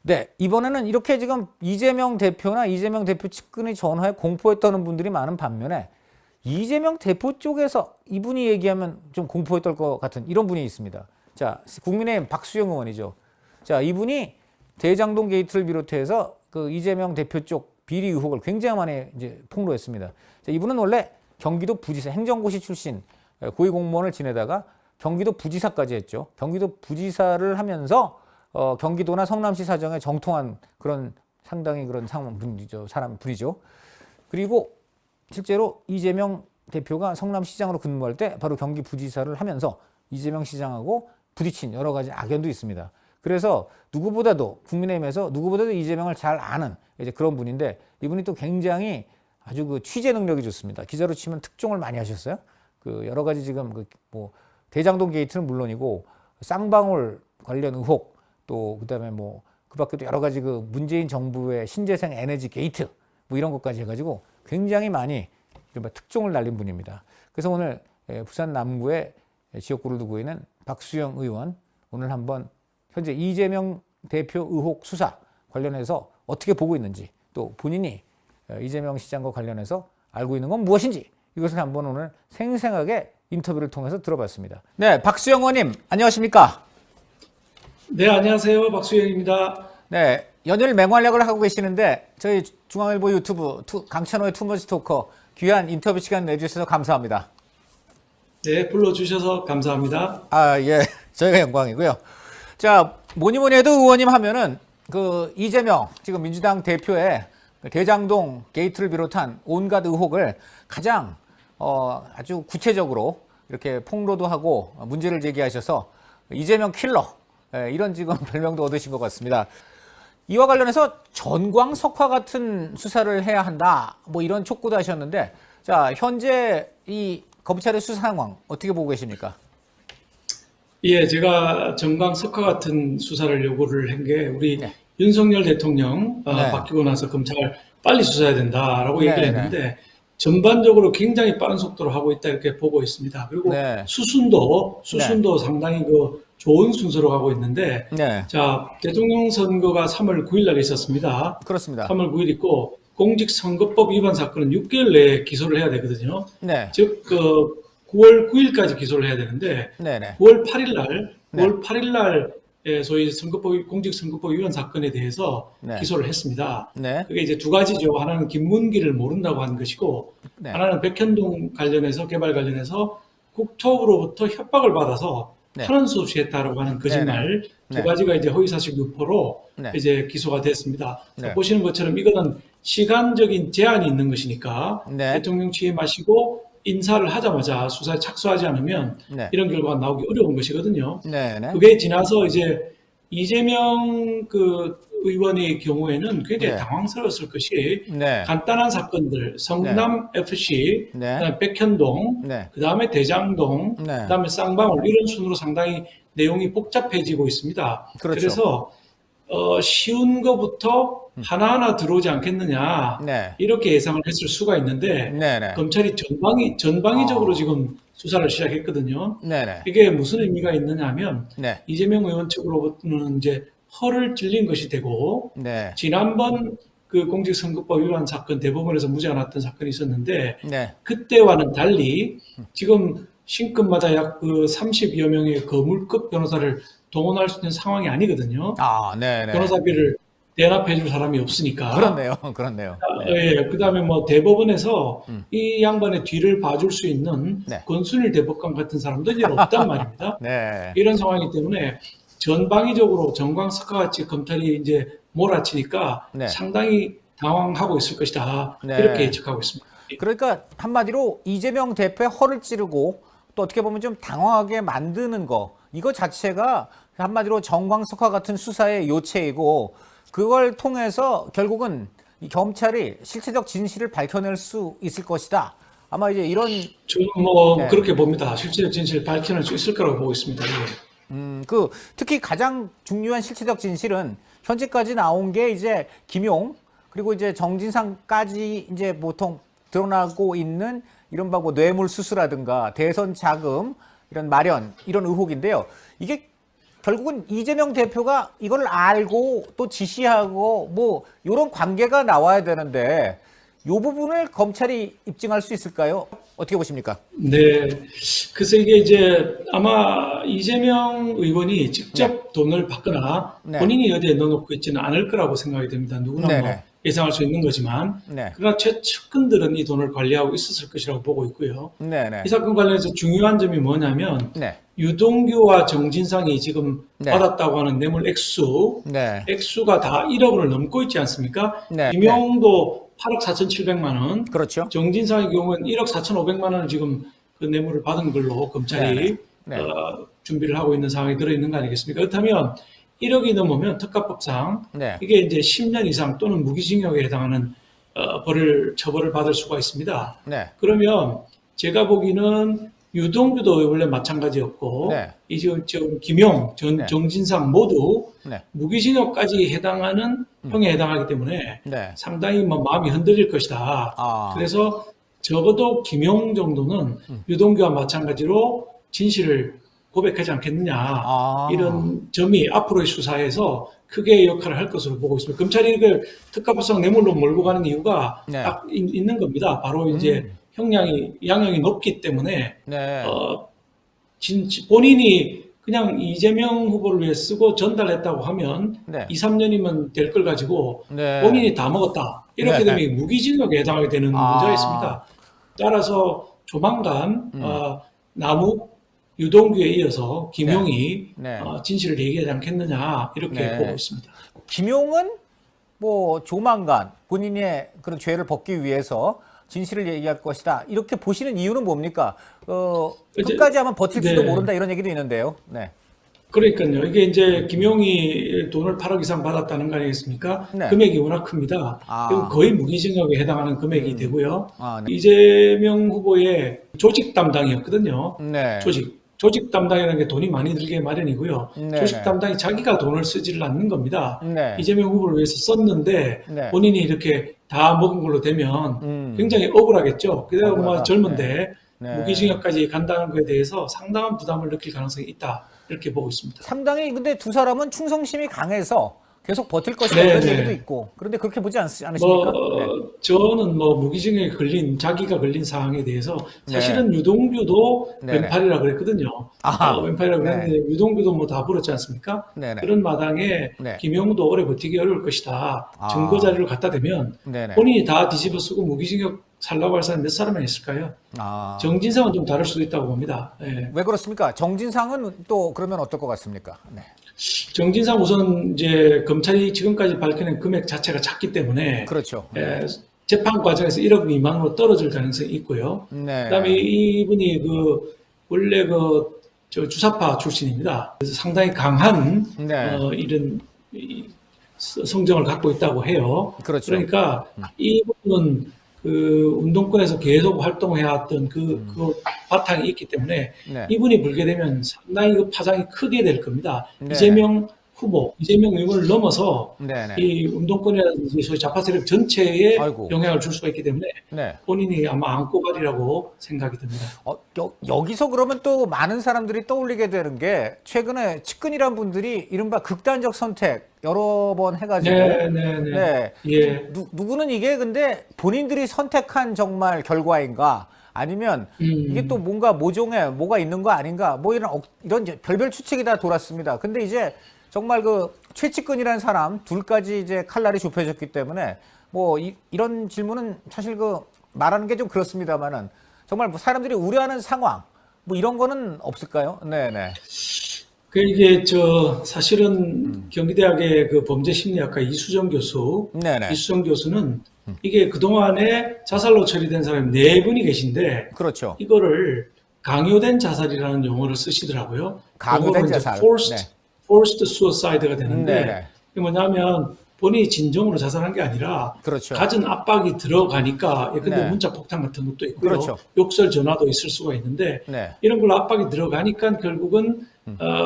네, 이번에는 이렇게 지금 이재명 대표나 이재명 대표 측근의 전화에 공포에 떠는 분들이 많은 반면에 이재명 대표 쪽에서 이분이 얘기하면 좀 공포에 떨 것 같은 이런 분이 있습니다. 자, 국민의힘 박수영 의원이죠. 자, 이분이 대장동 게이트를 비롯해서 그 이재명 대표 쪽 비리 의혹을 굉장히 많이 이제 폭로했습니다. 자, 이분은 원래 경기도 부지사 행정고시 출신 고위공무원을 지내다가 경기도 부지사까지 했죠. 경기도 부지사를 하면서 경기도나 성남시 사정에 정통한 그런 상당히 그런 사람분이죠. 그리고 실제로 이재명 대표가 성남시장으로 근무할 때 바로 경기 부지사를 하면서 이재명 시장하고 부딪힌 여러 가지 악연도 있습니다. 그래서 누구보다도 국민의힘에서 누구보다도 이재명을 잘 아는 이제 그런 분인데 이분이 또 굉장히 아주 그 취재 능력이 좋습니다. 기자로 치면 특종을 많이 하셨어요. 그 여러 가지 지금 그 뭐 대장동 게이트는 물론이고 쌍방울 관련 의혹 또 그다음에 뭐 그 밖에도 여러 가지 그 문재인 정부의 신재생 에너지 게이트 뭐 이런 것까지 해가지고 굉장히 많이 특종을 날린 분입니다. 그래서 오늘 부산 남구의 지역구를 두고 있는 박수영 의원 오늘 한번 현재 이재명 대표 의혹 수사 관련해서 어떻게 보고 있는지 또 본인이 이재명 시장과 관련해서 알고 있는 건 무엇인지 이것을 한번 오늘 생생하게 인터뷰를 통해서 들어봤습니다. 네, 박수영 의원님 안녕하십니까? 네, 안녕하세요. 박수영입니다. 네, 연일 맹활약을 하고 계시는데 저희 중앙일보 유튜브 강찬호의 투머치 토커 귀한 인터뷰 시간 내주셔서 감사합니다. 네, 불러주셔서 감사합니다. 아, 예, 저희가 영광이고요. 자, 뭐니 해도 의원님 하면은 그 이재명 지금 민주당 대표의 대장동 게이트를 비롯한 온갖 의혹을 가장 아주 구체적으로 이렇게 폭로도 하고 문제를 제기하셔서 이재명 킬러 이런 지금 별명도 얻으신 것 같습니다. 이와 관련해서 전광석화 같은 수사를 해야 한다 뭐 이런 촉구도 하셨는데 자 현재 이 검찰의 수사 상황 어떻게 보고 계십니까? 예, 제가 전광석화 같은 수사를 요구를 한 게 우리 네. 윤석열 대통령 네. 바뀌고 나서 검찰 빨리 수사해야 된다라고 얘기를 네, 했는데 전반적으로 굉장히 빠른 속도로 하고 있다 이렇게 보고 있습니다. 그리고 네. 수순도 상당히 그 좋은 순서로 가고 있는데 네, 자, 대통령 선거가 3월 9일 날 있었습니다. 그렇습니다. 3월 9일 있고 공직선거법 위반 사건은 6개월 내에 기소를 해야 되거든요. 네, 즉, 9월 9일까지 기소를 해야 되는데 네, 네, 9월 8일 날, 네. 9월 8일 날 소위 공직선거법 위반 사건에 대해서 네. 기소를 했습니다. 네, 그게 이제 두 가지죠. 하나는 김문기를 모른다고 한 것이고, 네. 하나는 백현동 관련해서 개발 관련해서 국토부로부터 협박을 받아서 네. 하는 수 없이 했다라고 하는 거짓말 네. 두 가지가 이제 허위사실 유포로 네. 이제 기소가 됐습니다. 네. 보시는 것처럼 이거는 시간적인 제한이 있는 것이니까 네. 대통령 취임하시고 인사를 하자마자 수사에 착수하지 않으면 네. 이런 결과가 나오기 어려운 것이거든요. 네, 네. 그게 지나서 이제 이재명 그 의원의 경우에는 굉장히 네. 당황스러웠을 것이 네. 간단한 사건들, 성남 FC, 네. 그다음에 백현동, 네. 그다음에 대장동, 네. 그다음에 쌍방울 이런 순으로 상당히 내용이 복잡해지고 있습니다. 그렇죠. 그래서 쉬운 거부터 하나하나 들어오지 않겠느냐 네. 이렇게 예상을 했을 수가 있는데 네네. 검찰이 전방위적으로 지금 수사를 시작했거든요. 네네. 이게 무슨 의미가 있느냐면 네. 이재명 의원 측으로부터는 이제 허를 찔린 것이 되고 네. 지난번 그 공직선거법 위반 사건 대법원에서 무죄가 났던 사건이 있었는데 네. 그때와는 달리 지금 신급마다 약 그 30여 명의 거물급 변호사를 동원할 수 있는 상황이 아니거든요. 아, 네네. 변호사비를 대납해 줄 사람이 없으니까. 그렇네요. 그렇네요. 네. 예, 그다음에 뭐 대법원에서 이 양반의 뒤를 봐줄 수 있는 네. 권순일 대법관 같은 사람도 이제 없단 말입니다. 네. 이런 상황이기 때문에 전방위적으로 전광석화 같이 검찰이 이제 몰아치니까 네. 상당히 당황하고 있을 것이다. 네. 이렇게 예측하고 있습니다. 그러니까 한마디로 이재명 대표의 허를 찌르고 또 어떻게 보면 좀 당황하게 만드는 거 이거 자체가 한마디로 정광석화 같은 수사의 요체이고 그걸 통해서 결국은 이 검찰이 실체적 진실을 밝혀낼 수 있을 것이다. 아마 이제 이런 저는 뭐 네. 그렇게 봅니다. 실체적 진실을 밝혀낼 수 있을 거라고 보고 있습니다. 예. 특히 가장 중요한 실체적 진실은 현재까지 나온 게 이제 김용 그리고 이제 정진상까지 이제 보통 드러나고 있는 이른바 뭐 뇌물 수수라든가 대선 자금 이런 마련 이런 의혹인데요. 이게 결국은 이재명 대표가 이걸 알고 또 지시하고 뭐 이런 관계가 나와야 되는데 이 부분을 검찰이 입증할 수 있을까요? 어떻게 보십니까? 네. 그래서 이게 이제 아마 이재명 의원이 직접 돈을 받거나 네. 본인이 어디에 넣어놓고 있지는 않을 거라고 생각이 됩니다. 누구나 뭐 네네. 예상할 수 있는 거지만. 네. 그러나 최측근들은 이 돈을 관리하고 있었을 것이라고 보고 있고요. 네네. 이 사건 관련해서 중요한 점이 뭐냐면 네. 유동규와 정진상이 지금 네. 받았다고 하는 뇌물 네. 액수가 다 1억 원을 넘고 있지 않습니까? 네. 김용도 8억 4,700만 원, 그렇죠. 정진상의 경우는 1억 4,500만 원을 지금 그 뇌물을 받은 걸로 검찰이 네. 준비를 하고 있는 상황이 들어있는 거 아니겠습니까? 그렇다면 1억이 넘으면 특가법상 네. 이게 이제 10년 이상 또는 무기징역에 해당하는 처벌을 받을 수가 있습니다. 네. 그러면 제가 보기에는 유동규도 원래 마찬가지였고 네. 이 지금 김용, 네. 정진상 모두 네. 무기징역까지 해당하는 형에 해당하기 때문에 네. 상당히 뭐 마음이 흔들릴 것이다. 아. 그래서 적어도 김용 정도는 유동규와 마찬가지로 진실을 고백하지 않겠느냐. 아. 이런 점이 앞으로의 수사에서 크게 역할을 할 것으로 보고 있습니다. 검찰이 이걸 특가법상 뇌물로 몰고 가는 이유가 네. 딱 있는 겁니다. 바로 이제 양형이 높기 때문에 네. 본인이 그냥 이재명 후보를 위해 쓰고 전달했다고 하면 네. 2, 3년이면 될 걸 가지고 네. 본인이 다 먹었다. 이렇게 네. 되면 무기징역에 해당하게 되는 문제가 있습니다. 따라서 조만간 남욱, 유동규에 이어서 김용이 네. 진실을 얘기하지 않겠느냐 이렇게 네. 보고 있습니다. 김용은 뭐 조만간 본인의 그런 죄를 벗기 위해서 진실을 얘기할 것이다. 이렇게 보시는 이유는 뭡니까? 끝까지 하면 버틸지도 네. 모른다 이런 얘기도 있는데요. 네. 그러니까요. 이게 이제 김용이 돈을 8억 이상 받았다는 거 아니겠습니까? 네. 금액이 워낙 큽니다. 아. 그리고 거의 무기징역에 해당하는 금액이 되고요. 아, 네. 이재명 후보의 조직 담당이었거든요. 네. 조직 담당이라는 게 돈이 많이 들게 마련이고요. 네. 조직 담당이 자기가 돈을 쓰지를 않는 겁니다. 네. 이재명 후보를 위해서 썼는데 네. 본인이 이렇게 다 먹은 걸로 되면 굉장히 억울하겠죠. 그래서 뭐 억울하다. 젊은데 네. 무기징역까지 간다는 것에 대해서 상당한 부담을 느낄 가능성이 있다. 이렇게 보고 있습니다. 상당히 근데 두 사람은 충성심이 강해서 계속 버틸 것이다 네, 이런 네. 얘기도 있고 그런데 그렇게 보지 않으십니까? 네. 저는 뭐 무기징역에 자기가 걸린 사항에 대해서 네. 사실은 유동규도 네네. 왼팔이라 그랬거든요. 아하. 왼팔이라 그랬는데 유동규도 뭐 다 불었지 않습니까? 네네. 그런 마당에 네. 김용도 오래 버티기 어려울 것이다. 아. 증거 자료를 갖다 대면 네네. 본인이 다 뒤집어 쓰고 무기징역 살라고 할 사람이 몇 사람이나 있을까요? 아. 정진상은 좀 다를 수도 있다고 봅니다. 예. 왜 그렇습니까? 정진상은 또 그러면 어떨 것 같습니까? 네. 정진상 우선 이제 검찰이 지금까지 밝혀낸 금액 자체가 작기 때문에 그렇죠. 재판 과정에서 1억 미만으로 떨어질 가능성이 있고요. 네. 그다음에 이분이 원래 주사파 출신입니다. 그래서 상당히 강한 네. 이런 성정을 갖고 있다고 해요. 그렇죠. 그러니까 이분은 운동권에서 계속 활동해왔던 그 바탕이 있기 때문에 네. 이분이 불게 되면 상당히 그 파장이 크게 될 겁니다. 네. 이재명 후보, 이재명 의원을 넘어서 네네. 이 운동권이라든지 소위 좌파 세력 전체에 아이고. 영향을 줄 수가 있기 때문에 네. 본인이 아마 안고 가리라고 생각이 듭니다. 여기서 그러면 또 많은 사람들이 떠올리게 되는 게 최근에 측근이란 분들이 이른바 극단적 선택 여러 번 해가지고 네. 예. 누구는 이게 근데 본인들이 선택한 정말 결과인가 아니면 이게 또 뭔가 모종에 뭐가 있는 거 아닌가 뭐 이런 별별 추측이 다 돌았습니다. 근데 이제 정말 최측근이라는 사람 둘까지 이제 칼날이 좁혀졌기 때문에 뭐 이런 질문은 사실 말하는 게 좀 그렇습니다만은 정말 뭐 사람들이 우려하는 상황 뭐 이런 거는 없을까요? 네네. 이게 사실은 경기대학의 범죄심리학과 이수정 교수는 이게 그동안에 자살로 처리된 사람이 4분이 계신데 그렇죠. 이거를 강요된 자살이라는 용어를 쓰시더라고요. 강요된 자살. forced suicide가 되는데 네네. 이게 뭐냐면 본인이 진정으로 자살한 게 아니라 그렇죠. 갖은 압박이 들어가니까 근데 네. 문자 폭탄 같은 것도 있고요. 그렇죠. 욕설 전화도 있을 수가 있는데 네. 이런 걸로 압박이 들어가니까 결국은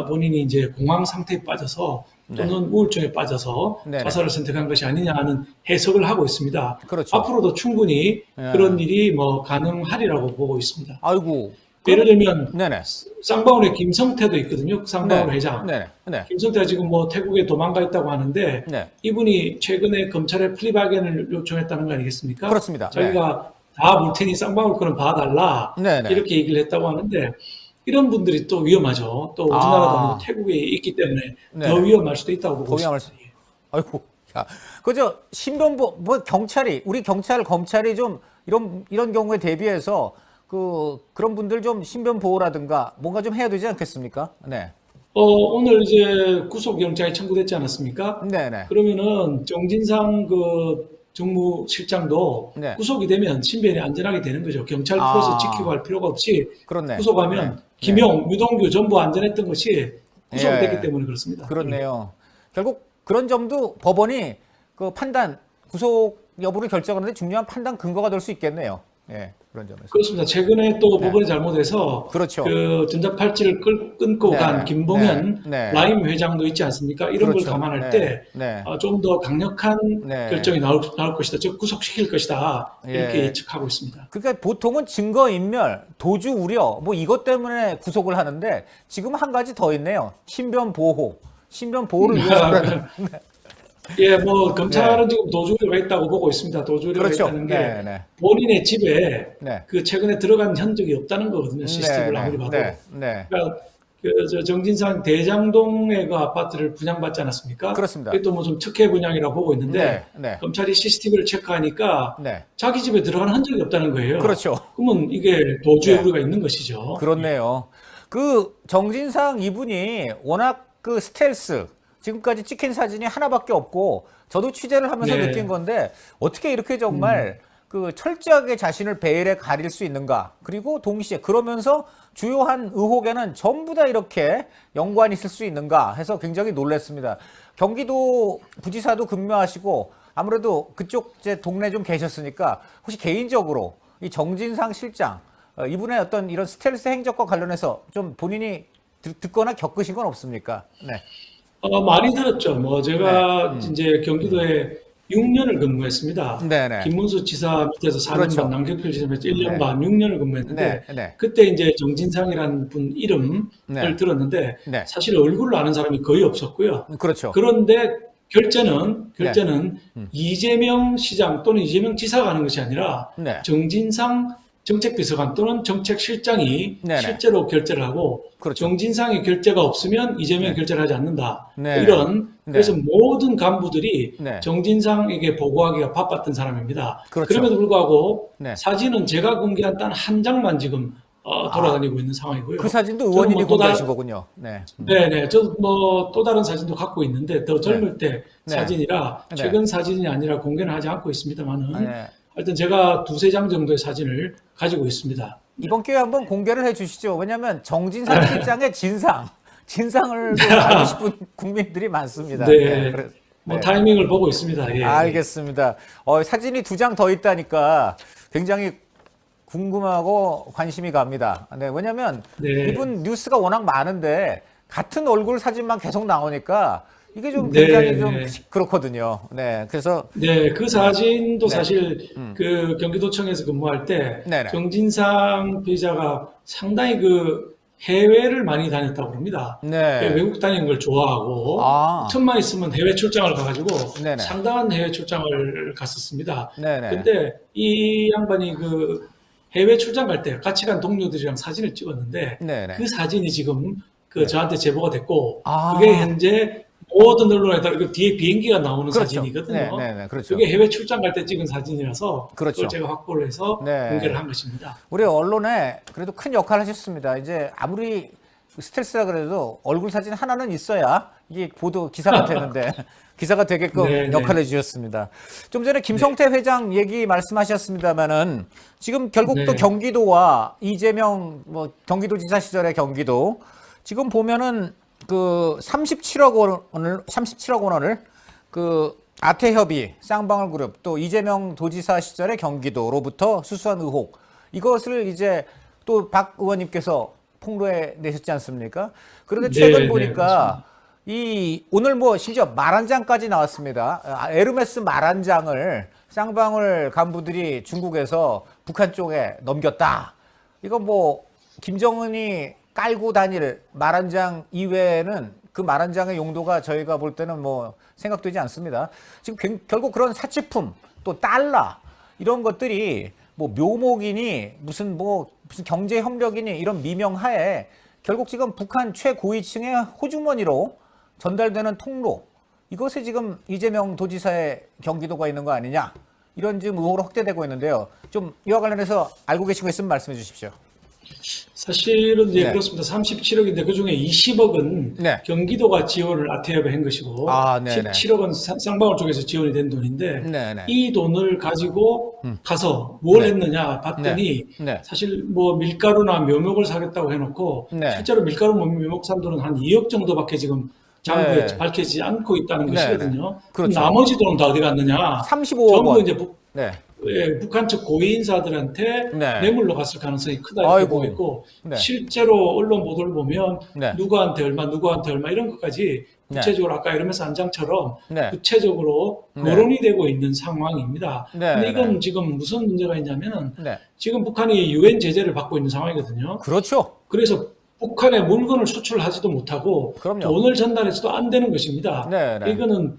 본인이 이제 공황 상태에 빠져서 또는 우울증에 빠져서 네. 자살을 선택한 것이 아니냐 하는 해석을 하고 있습니다. 그렇죠. 앞으로도 충분히 네. 그런 일이 가능하리라고 보고 있습니다. 아이고 예를 들면 네네. 쌍방울에 김성태도 있거든요. 쌍방울 네. 회장. 네. 네. 김성태가 지금 뭐 태국에 도망가 있다고 하는데 네. 이분이 최근에 검찰에 플리바겐을 요청했다는 거 아니겠습니까? 그렇습니다. 자기가 다 물 테니 쌍방울 거는 봐달라 네. 네. 이렇게 얘기를 했다고 하는데 이런 분들이 또 위험하죠. 또 우리나라도 아니고 태국에 있기 때문에 네. 더 위험할 수도 있다고 보고 더 위험할 있습니다. 아이고. 야, 그저 신변보 뭐 경찰이 우리 경찰 검찰이 좀 이런 경우에 대비해서 그런 분들 좀 신변 보호라든가 뭔가 좀 해야 되지 않겠습니까? 네. 오늘 이제 구속영장이 청구됐지 않았습니까? 네네. 그러면은 정진상 그 정무실장도 네. 구속이 되면 신변이 안전하게 되는 거죠. 경찰 아. 프로세스 지키고 할 필요가 없이 그렇네. 구속하면 네. 김용, 유동규 전부 안전했던 것이 구속이 예. 됐기 때문에 그렇습니다. 그렇네요. 결국 그런 점도 법원이 그 판단 구속 여부를 결정하는데 중요한 판단 근거가 될 수 있겠네요. 예. 그런 점에서. 그렇습니다. 최근에 또 네. 법원이 잘못해서 그렇죠. 그 전자팔찌를 끊고 네. 간 김봉현 네. 네. 라임 회장도 있지 않습니까? 이런 그렇죠. 걸 감안할 네. 때 네. 좀 더 강력한 네. 결정이 나올 것이다. 즉 구속시킬 것이다. 이렇게 예. 예측하고 있습니다. 그러니까 보통은 증거인멸, 도주 우려 뭐 이것 때문에 구속을 하는데 지금 한 가지 더 있네요. 신변 보호. 신변 보호를 위해서 예, 뭐 검찰은 지금 도주 우려가 있다고 보고 있습니다. 도주 우려가 그렇죠. 있다는 게 네, 네. 본인의 집에 네. 그 최근에 들어간 흔적이 없다는 거거든요. CCTV를 아무리 봐도. 네. 네. 그러니까 저 정진상 대장동의 그 아파트를 분양받지 않았습니까? 그렇습니다. 그게 또 뭐 좀 특혜 분양이라고 보고 있는데 네. 네. 검찰이 CCTV를 체크하니까 네. 자기 집에 들어간 흔적이 없다는 거예요. 그렇죠. 그러면 이게 도주의 네. 우려가 있는 것이죠. 그렇네요. 그 정진상 이분이 워낙 그 스텔스 지금까지 찍힌 사진이 하나밖에 없고 저도 취재를 하면서 네. 느낀 건데 어떻게 이렇게 정말 그 철저하게 자신을 베일에 가릴 수 있는가. 그리고 동시에 그러면서 주요한 의혹에는 전부 다 이렇게 연관이 있을 수 있는가 해서 굉장히 놀랐습니다. 경기도 부지사도 근무하시고 아무래도 그쪽 제 동네 좀 계셨으니까 혹시 개인적으로 이 정진상 실장 이분의 어떤 이런 스텔스 행적과 관련해서 좀 본인이 듣거나 겪으신 건 없습니까? 네. 많이 들었죠. 뭐 제가 이제 경기도에 6년을 근무했습니다. 네네. 김문수 지사 밑에서 4년 그렇죠. 반, 남경필 지사 밑에서 1년 네. 반, 6년을 근무했는데 네. 네. 그때 이제 정진상이라는 분 이름을 네. 들었는데 네. 사실 얼굴을 아는 사람이 거의 없었고요. 그렇죠. 그런데 결제는 네. 이재명 시장 또는 이재명 지사가 하는 것이 아니라 네. 정진상 정책비서관 또는 정책실장이 네네. 실제로 결제를 하고 그렇죠. 정진상의 결제가 없으면 이재명이 결제를 하지 않는다. 네. 이런 네. 그래서 모든 간부들이 네. 정진상에게 보고하기가 바빴던 사람입니다. 그렇죠. 그럼에도 불구하고 네. 사진은 제가 공개한 단 한 장만 지금 돌아다니고 있는 상황이고요. 그 사진도 저는 의원님이 뭐 또 공개하신 거군요. 네. 네네. 저 뭐 또 다른 사진도 갖고 있는데 더 젊을 때 네. 사진이라 네. 최근 사진이 아니라 공개는 하지 않고 있습니다만은 네. 하여튼 제가 두세 장 정도의 사진을 가지고 있습니다. 이번 기회에 한번 공개를 해주시죠. 왜냐하면 정진상 실장의 진상을 좀 알고 싶은 국민들이 많습니다. 네. 그래서, 뭐 네. 타이밍을 보고 있습니다. 예. 알겠습니다. 사진이 2장 더 있다니까 굉장히 궁금하고 관심이 갑니다. 네, 왜냐하면 네. 이분 뉴스가 워낙 많은데 같은 얼굴 사진만 계속 나오니까 이게 좀 네, 굉장히 좀 네. 그렇거든요. 네, 그래서 네, 그 사진도 네. 사실 그 경기도청에서 근무할 때 네네. 정진상 피의자가 상당히 그 해외를 많이 다녔다고 합니다. 네. 외국 다니는 걸 좋아하고 아. 틈만 있으면 해외 출장을 가가지고 네네. 상당한 해외 출장을 갔었습니다. 네네. 근데 이 양반이 그 해외 출장 갈 때 같이 간 동료들이랑 사진을 찍었는데 네네. 그 사진이 지금 그 네. 저한테 제보가 됐고 아. 그게 현재 모든 언론에다 그 뒤에 비행기가 나오는 그렇죠. 사진이거든요. 네, 그렇죠. 그게 해외 출장 갈 때 찍은 사진이라서 그렇죠. 그걸 제가 확보를 해서 네. 공개를 한 것입니다. 우리 언론에 그래도 큰 역할을 하셨습니다. 이제 아무리 스텔스라 그래도 얼굴 사진 하나는 있어야 이게 보도 기사가 되는데 기사가 되게끔 네, 네. 역할을 해주셨습니다. 좀 전에 김성태 회장 얘기 말씀하셨습니다만은 지금 결국 또 네. 경기도와 이재명 뭐 경기도지사 시절의 경기도 지금 보면은 그 37억 원을 그 아태협의 쌍방울 그룹 또 이재명 도지사 시절의 경기도로부터 수수한 의혹 이것을 이제 또 박 의원님께서 폭로해 내셨지 않습니까? 그런데 최근 네, 보니까 이 오늘 뭐 심지어 말 한 장까지 나왔습니다. 에르메스 말 한 장을 쌍방울 간부들이 중국에서 북한 쪽에 넘겼다. 이거 뭐 김정은이 깔고 다닐 말 한 장 이외에는 그 말 한 장의 용도가 저희가 볼 때는 뭐 생각되지 않습니다. 지금 결국 그런 사치품 또 달러 이런 것들이 뭐 묘목이니 무슨 경제 협력이니 이런 미명하에 결국 지금 북한 최고위층의 호주머니로 전달되는 통로 이것에 지금 이재명 도지사의 경기도가 있는 거 아니냐 이런 지금 의혹으로 확대되고 있는데요. 좀 이와 관련해서 알고 계신 거 있으면 말씀해 주십시오. 사실은 이제 네. 그렇습니다. 37억인데 그중에 20억은 네. 경기도가 지원을 아태협에 한 것이고 네네. 17억은 쌍방울 쪽에서 지원이 된 돈인데 네네. 이 돈을 가지고 가서 뭘 네. 했느냐 봤더니 네. 사실 뭐 밀가루나 묘목을 사겠다고 해놓고 네. 실제로 밀가루 묘목 산 돈은 한 2억 정도밖에 지금 장부에 네. 밝혀지지 않고 있다는 네. 것이거든요. 그렇죠. 나머지 돈은 다 어디 갔느냐? 35억 전부 원. 이제 네. 북한 측 고위 인사들한테 네. 뇌물로 갔을 가능성이 크다 이렇게 아이고. 보고 있고 네. 실제로 언론 보도를 보면 네. 누구한테 얼마 이런 것까지 구체적으로 아까 에르메스 한 장처럼 네. 구체적으로 네. 거론이 되고 있는 상황입니다. 네. 근데 이건 네. 지금 무슨 문제가 있냐면은 네. 지금 북한이 유엔 제재를 받고 있는 상황이거든요. 그렇죠. 그래서 북한에 물건을 수출하지도 못하고 그럼요. 돈을 전달해서도 안 되는 것입니다. 네. 네. 이거는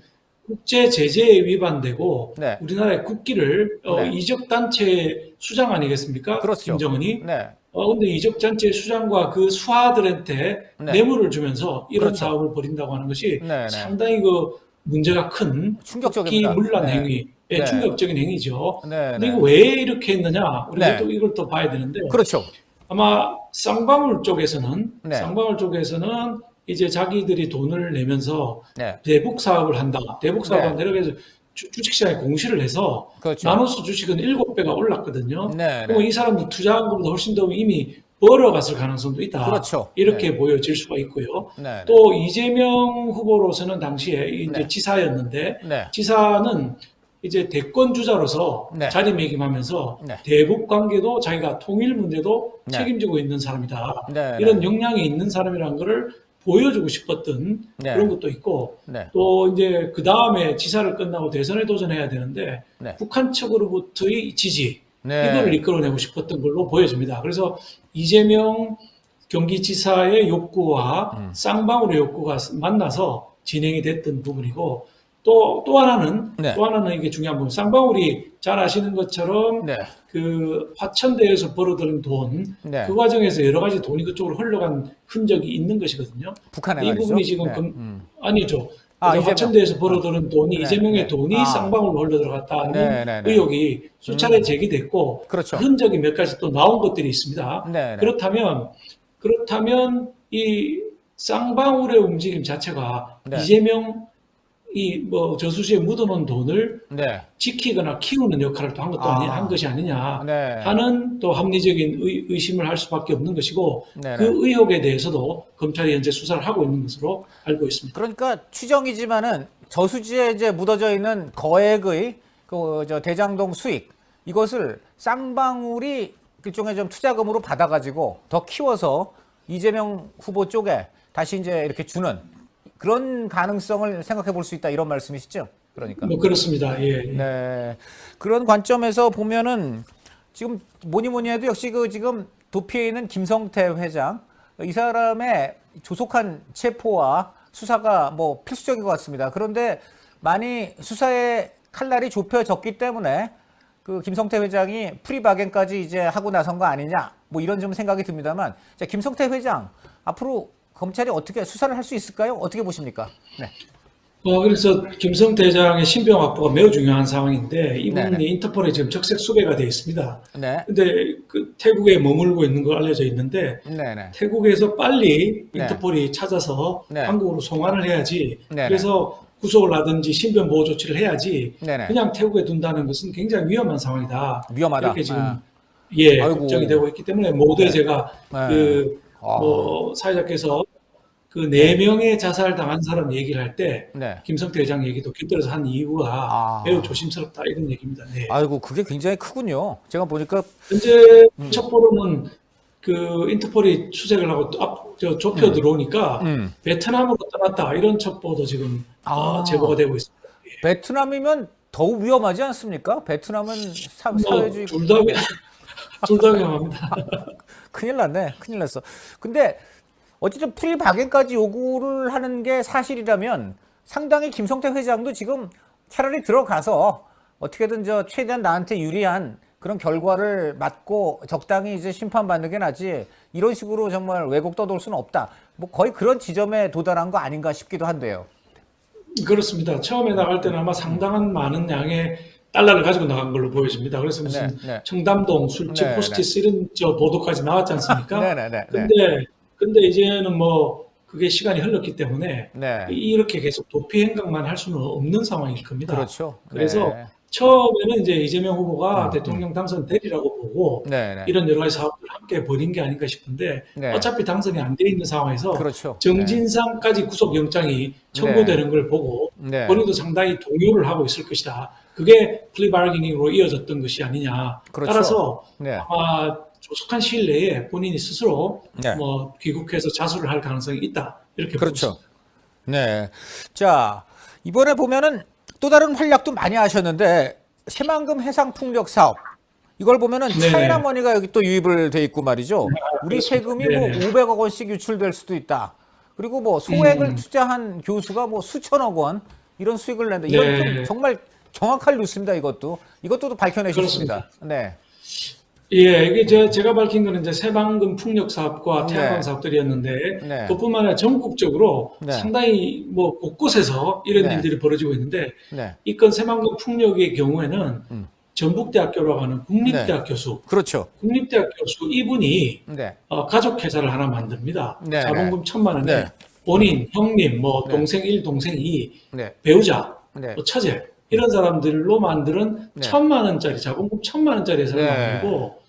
국제 제재에 위반되고 네. 우리나라의 국기를 네. 이적 단체 수장 아니겠습니까? 그렇죠. 김정은이. 네. 근데 이적 단체 수장과 그 수하들한테 네. 뇌물을 주면서 이런 그렇죠. 사업을 벌인다고 하는 것이 네, 네. 상당히 그 문제가 큰 충격적입니다. 국기 문란 네. 행위, 네. 충격적인 행위죠. 네. 근데 네. 이거 왜 이렇게 했느냐? 우리가 네. 또 이걸 또 봐야 되는데 그렇죠. 아마 쌍방울 쪽에서는 네. 이제 자기들이 돈을 내면서 네. 대북 사업을 한다. 대북 사업을 네. 한다. 이렇게 해서 주식시장에 공시를 해서 그렇죠. 나노스 주식은 7배가 올랐거든요. 네. 그럼 네. 이 사람들 투자한 것보다 훨씬 더 이미 벌어갔을 가능성도 있다. 그렇죠. 이렇게 보여질 수가 있고요. 네. 또 이재명 후보로서는 당시에 이제 네. 지사였는데 네. 지사는 이제 대권 주자로서 네. 자리매김하면서 네. 대북 관계도 자기가 통일 문제도 네. 책임지고 있는 사람이다. 네. 이런 네. 역량이 있는 사람이라는 것을 보여주고 싶었던 네. 그런 것도 있고 네. 또 이제 그 다음에 지사를 끝나고 대선에 도전해야 되는데 네. 북한 측으로부터의 지지 네. 이거를 이끌어내고 싶었던 걸로 보여집니다. 그래서 이재명 경기지사의 욕구와 쌍방울의 욕구가 만나서 진행이 됐던 부분이고 또 하나는 네. 이게 중요한 부분. 쌍방울이 잘 아시는 것처럼 네. 그 화천대에서 벌어들인 돈, 네. 그 과정에서 여러 가지 돈이 그쪽으로 흘러간 흔적이 있는 것이거든요. 북한에 이 말이죠. 부분이 지금 네. 아니죠. 이재명. 화천대에서 벌어들인 돈이 네, 이재명의 네. 돈이 쌍방울로 흘러들어갔다는 네, 네, 네. 의혹이 수차례 제기됐고 그렇죠. 흔적이 몇 가지 또 나온 것들이 있습니다. 네, 네. 그렇다면 이 쌍방울의 움직임 자체가 네. 이재명 저수지에 묻어놓은 돈을 네. 지키거나 키우는 역할을 또 한 것이 아니냐 네. 하는 또 합리적인 의심을 할 수밖에 없는 것이고 네, 그 네. 의혹에 대해서도 검찰이 현재 수사를 하고 있는 것으로 알고 있습니다. 그러니까 추정이지만은 저수지에 이제 묻어져 있는 거액의 저 대장동 수익 이것을 쌍방울이 일종의 좀 투자금으로 받아가지고 더 키워서 이재명 후보 쪽에 다시 이제 이렇게 주는 그런 가능성을 생각해 볼 수 있다 이런 말씀이시죠? 그러니까. 뭐 그렇습니다. 예. 네. 그런 관점에서 보면은 지금 뭐니 해도 역시 그 지금 도피해 있는 김성태 회장 이 사람의 조속한 체포와 수사가 뭐 필수적인 것 같습니다. 그런데 많이 수사의 칼날이 좁혀졌기 때문에 그 김성태 회장이 프리바겐까지 이제 하고 나선 거 아니냐 뭐 이런 좀 생각이 듭니다만 자, 김성태 회장 앞으로 검찰이 어떻게 수사를 할 수 있을까요? 어떻게 보십니까? 네. 그래서 김성태 회장의 신병 확보가 매우 중요한 상황인데 이분이 네네. 인터폴에 지금 적색 수배가 되어 있습니다. 네. 근데 그 태국에 머물고 있는 거 알려져 있는데 네네. 태국에서 빨리 네. 인터폴이 찾아서 네. 한국으로 송환을 해야지. 네네. 그래서 구속을 하든지 신변 보호 조치를 해야지. 네네. 그냥 태국에 둔다는 것은 굉장히 위험한 상황이다. 위험하다. 이렇게 지금 아. 아이고. 걱정이 되고 있기 때문에 모두에 네. 제가 네. 사회자께서 그 4명의 자살 당한 사람 얘기를 할 때 네. 김성태 회장 얘기도 곁들여서 한 이유가 매우 조심스럽다 이런 얘기입니다. 네. 아이고 그게 굉장히 크군요. 제가 보니까 현재 첩보로는 그 인터폴이 수색을 하고 좁혀 들어오니까 베트남으로 떠났다 이런 첩보도 지금 제보가 되고 있습니다. 베트남이면 더욱 위험하지 않습니까? 베트남은 사회주의 둘 다 위험합니다. 큰일 났네. 큰일 났어. 근데 어쨌든 프리바겐까지 요구를 하는 게 사실이라면 상당히 김성태 회장도 지금 차라리 들어가서 어떻게든 최대한 나한테 유리한 그런 결과를 맞고 적당히 이제 심판받는 게 나지, 이런 식으로 정말 왜곡 떠돌 수는 없다. 뭐 거의 그런 지점에 도달한 거 아닌가 싶기도 한데요. 그렇습니다. 처음에 나갈 때는 아마 상당한 많은 양의 달러를 가지고 나간 걸로 보여집니다. 그래서 무슨 네. 청담동, 술집, 네, 호스티스 이런 보도까지 나왔지 않습니까? 네네네. 근데 이제는 뭐 그게 시간이 흘렀기 때문에 네. 이렇게 계속 도피 행각만 할 수는 없는 상황일 겁니다. 그렇죠. 그래서 네. 처음에는 이제 이재명 후보가 대통령 당선되리라고 보고 네네. 이런 여러 가지 사업들을 함께 벌인 게 아닌가 싶은데 네. 어차피 당선이 안 돼 있는 상황에서 그렇죠. 정진상까지 구속영장이 청구되는 걸 보고 네. 본인도 상당히 동요를 하고 있을 것이다. 그게 플리바르기닝으로 이어졌던 것이 아니냐. 그렇죠. 따라서 네. 아마 조속한 시일 내에 본인이 스스로 네. 뭐 귀국해서 자수를 할 가능성이 있다. 이렇게 보고 그렇죠. 있습니다. 네. 자, 이번에 보면은 또 다른 활약도 많이 하셨는데, 새만금 해상풍력 사업. 이걸 보면은 네. 차이나머니가 여기 또 유입을 돼 있고 말이죠. 우리 세금이 뭐 네네. 500억 원씩 유출될 수도 있다. 그리고 뭐 소액을 투자한 교수가 뭐 수천억 원 이런 수익을 낸다. 이건 네. 좀 정말 정확할 뉴스입니다. 이것도 또 밝혀내셨습니다. 네. 예, 이게 제가 밝힌 거는 이제 새만금 풍력 사업과 태양광 네. 사업들이었는데, 네. 그뿐만 아니라 전국적으로 네. 상당히 뭐 곳곳에서 이런 네. 일들이 벌어지고 있는데, 네. 이 건 새만금 풍력의 경우에는 전북대학교라고 하는 국립대학 교수, 그렇죠. 국립대학 교수 이분이 네. 가족 회사를 하나 만듭니다. 네, 자본금 1,000만 원에 네. 본인, 형님, 뭐 네. 동생 1, 동생 2, 네. 배우자, 네. 뭐 처제 이런 사람들로 만드는 네. 1,000만 원짜리 자본금 1,000만 원짜리 회사를 네. 만들고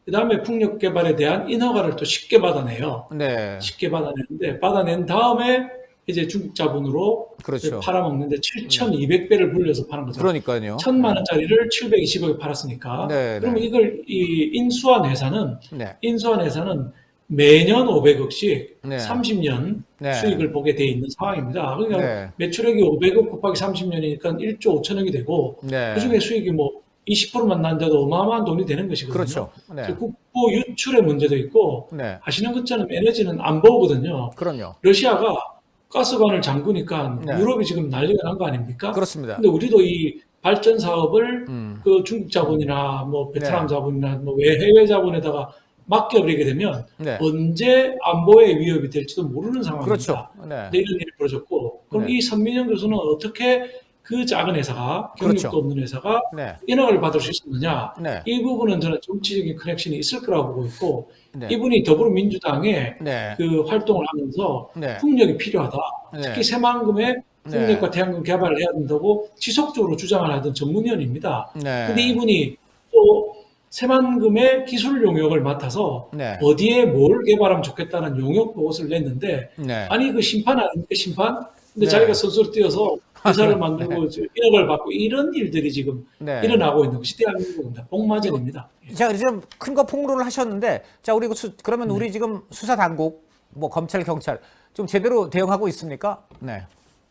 그다음에 풍력 개발에 대한 인허가를 또 쉽게 받아내요. 네. 쉽게 받아내는데 받아낸 다음에 이제 중국 자본으로 그렇죠. 팔아먹는데 7,200배를 불려서 파는 거죠. 그러니까요. 1,000만 원짜리를 720억에 팔았으니까. 네, 그러면 네. 이걸 인수한 네. 회사는 매년 500억씩 네. 30년 네. 수익을 보게 돼 있는 상황입니다. 그러니까 네. 매출액이 500억 곱하기 30년이니까 1조 5천억이 되고 네. 그중에 수익이 뭐 20%만 난데도 어마어마한 돈이 되는 것이거든요. 그렇죠. 네. 그래서 국보 유출의 문제도 있고 네. 아시는 것처럼 에너지는 안 보거든요. 그럼요. 러시아가 가스관을 잠그니까 네. 유럽이 지금 난리가 난 거 아닙니까? 그렇습니다. 근데 우리도 이 발전 사업을 음. 그 중국 자본이나 뭐 베트남 네. 자본이나 뭐 해외 자본에다가 맡겨버리게 되면 네. 언제 안보의 위협이 될지도 모르는 상황입니다. 그렇죠. 네. 근데 이런 일이 벌어졌고 그럼 네. 이 선민영 교수는 어떻게 그 작은 회사가 경력도 그렇죠. 없는 회사가 네. 인허가를 받을 수 있었느냐? 네. 이 부분은 저는 정치적인 커넥션이 있을 거라고 보고 있고 네. 이분이 더불어민주당에 네. 그 활동을 하면서 네. 풍력이 필요하다. 네. 특히 새만금에 풍력과 네. 태양광 개발을 해야 된다고 지속적으로 주장을 하던 전문위원입니다. 네. 근데 이분이 또 새만금의 기술 용역을 맡아서 네. 어디에 뭘 개발하면 좋겠다는 용역 보고서를 냈는데 네. 아니 그 심판 아닙니까 심판? 근데 네. 자기가 스스로 뛰어서 회사를 네. 만들고 인허가를 받고 이런 일들이 지금 네. 일어나고 있는 것이 대한민국입니다. 뽕마전입니다. 자, 지금 큰 거 폭로를 하셨는데, 자, 우리 그러면 우리 지금 수사 당국, 뭐 검찰, 경찰 좀 제대로 대응하고 있습니까? 네.